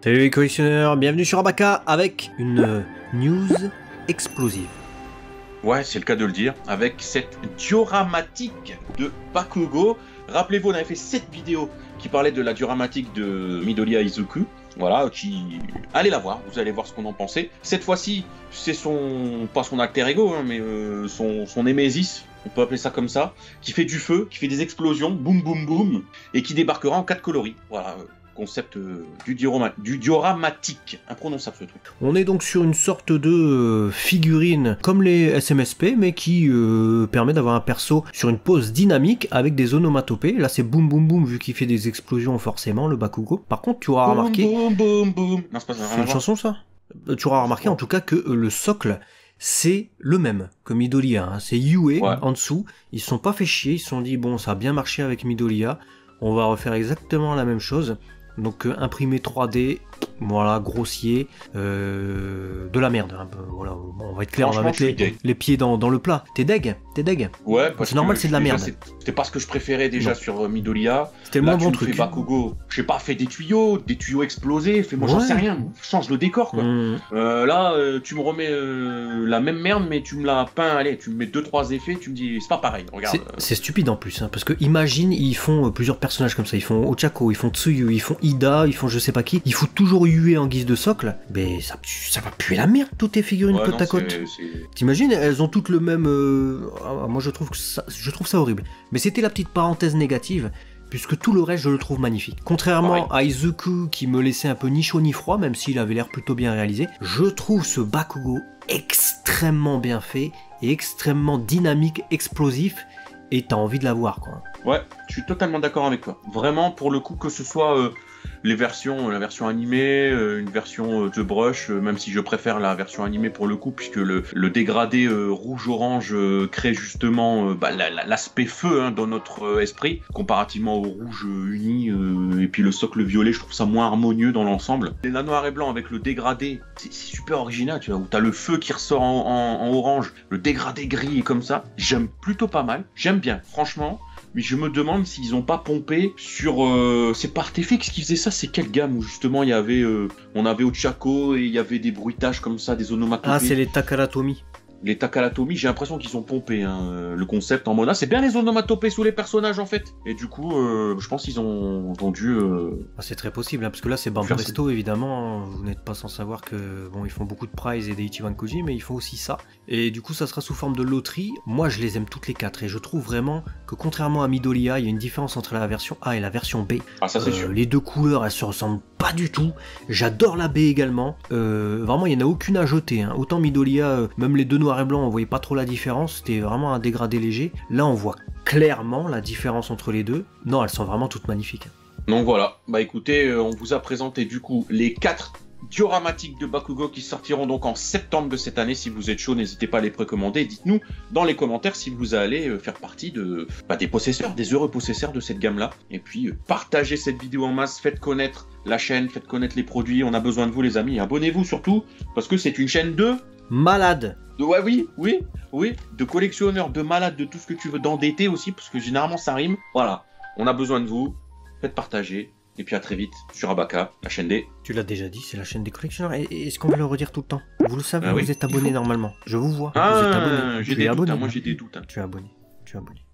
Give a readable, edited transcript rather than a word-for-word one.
Salut les collectionneurs, bienvenue sur Abaka avec une news explosive. Ouais, c'est le cas de le dire, avec cette dioramatique de Bakugo. Rappelez-vous, on avait fait 7 vidéos qui parlaient de la dioramatique de Midoriya Izuku. Voilà, allez la voir, vous allez voir ce qu'on en pensait. Cette fois-ci, c'est pas son alter ego, hein, mais son némésis, on peut appeler ça comme ça, qui fait du feu, qui fait des explosions, boum boum boum, et qui débarquera en 4 coloris. Voilà, concept du dioramatique. Imprononçable ce truc. On est donc sur une sorte de figurine comme les SMSP, mais qui permet d'avoir un perso sur une pose dynamique avec des onomatopées. Là c'est boum boum boum vu qu'il fait des explosions forcément le Bakugo. Par contre tu auras remarqué... Boum boum boum. Non, c'est pas ça. C'est une chanson ça. Tu auras remarqué en tout cas que le socle c'est le même que Midoriya, hein. C'est Yue en dessous. Ils se sont pas fait chier, ils se sont dit bon ça a bien marché avec Midoriya, on va refaire exactement la même chose. Donc imprimé 3D, voilà, grossier, de la merde. Hein. Voilà, on va être clair, on va mettre les pieds dans le plat. T'es deg? Ouais, parce c'est normal, c'est de la merde. C'était pas ce que je préférais déjà sur Midoriya. C'était le moins bon truc. Bakugo, je sais pas, fais des tuyaux explosés, fais-moi j'en sais rien, change le décor quoi. Là, tu me remets la même merde, mais tu me l'as peint, allez, tu me mets 2-3 effets, tu me dis c'est pas pareil, regarde. C'est stupide en plus, hein, parce que imagine, ils font plusieurs personnages comme ça, ils font Ochako, ils font Tsuyu, ils font Ida, ils font je sais pas qui, ils foutent toujours Yue en guise de socle, mais ça va puer la merde toutes tes figurines côte à côte. T'imagines, elles ont toutes le même... moi je trouve ça horrible. Mais c'était la petite parenthèse négative, puisque tout le reste je le trouve magnifique. Contrairement à Izuku qui me laissait un peu ni chaud ni froid, même s'il avait l'air plutôt bien réalisé, je trouve ce Bakugo extrêmement bien fait et extrêmement dynamique, explosif, et t'as envie de l'avoir quoi. Ouais, je suis totalement d'accord avec toi. Vraiment, pour le coup, que ce soit la version animée, une version de brush, même si je préfère la version animée pour le coup, puisque le dégradé rouge-orange crée justement l'aspect feu hein, dans notre esprit, comparativement au rouge uni, et puis le socle violet, je trouve ça moins harmonieux dans l'ensemble. La noir et blanc avec le dégradé, c'est super original, tu vois, où t'as le feu qui ressort en orange, le dégradé gris et comme ça, j'aime plutôt pas mal, j'aime bien, franchement. Mais je me demande s'ils ont pas pompé sur... c'est par Artefix qui faisait ça, c'est quelle gamme où justement il y avait... on avait Ochako et il y avait des bruitages comme ça, des onomatopées. Ah, c'est les Takaratomi. Les Takaratomi, j'ai l'impression qu'ils ont pompé hein, le concept en mode... Ah, c'est bien les onomatopées sous les personnages en fait. Et du coup, je pense qu'ils ont dû... Ah, c'est très possible, hein, parce que là c'est Bamboo Resto évidemment, vous n'êtes pas sans savoir que... Bon, ils font beaucoup de prize et des Ichiban-Koji, mais ils font aussi ça. Et du coup ça sera sous forme de loterie. Moi je les aime toutes les 4 et je trouve vraiment que contrairement à Midoriya, il y a une différence entre la version A et la version B. Ah ça c'est sûr. Les deux couleurs elles se ressemblent pas du tout. J'adore la B également. Vraiment il n'y en a aucune à jeter. Hein. Autant Midoriya, même les deux noirs et blancs on voyait pas trop la différence, c'était vraiment un dégradé léger. Là on voit clairement la différence entre les deux. Non, elles sont vraiment toutes magnifiques. Donc voilà, bah écoutez, on vous a présenté du coup les 4 dioramatiques de Bakugo qui sortiront donc en septembre de cette année. Si vous êtes chaud, n'hésitez pas à les précommander. Dites-nous dans les commentaires si vous allez faire partie des possesseurs, des heureux possesseurs de cette gamme-là. Et puis partagez cette vidéo en masse, faites connaître la chaîne, faites connaître les produits. On a besoin de vous les amis. Abonnez-vous surtout parce que c'est une chaîne de... Malade. Ouais, oui, de collectionneurs, de malades, de tout ce que tu veux, d'endettés aussi, parce que généralement ça rime. Voilà, on a besoin de vous, faites partager, et puis à très vite sur Abaka, la chaîne des... Tu l'as déjà dit, c'est la chaîne des collectionneurs, et est-ce qu'on va le redire tout le temps? Vous le savez, oui, vous êtes abonné normalement, je vous vois, ah, vous êtes abonné. J'ai des doutes, moi j'ai des doutes. Tu es abonné, tu es abonné.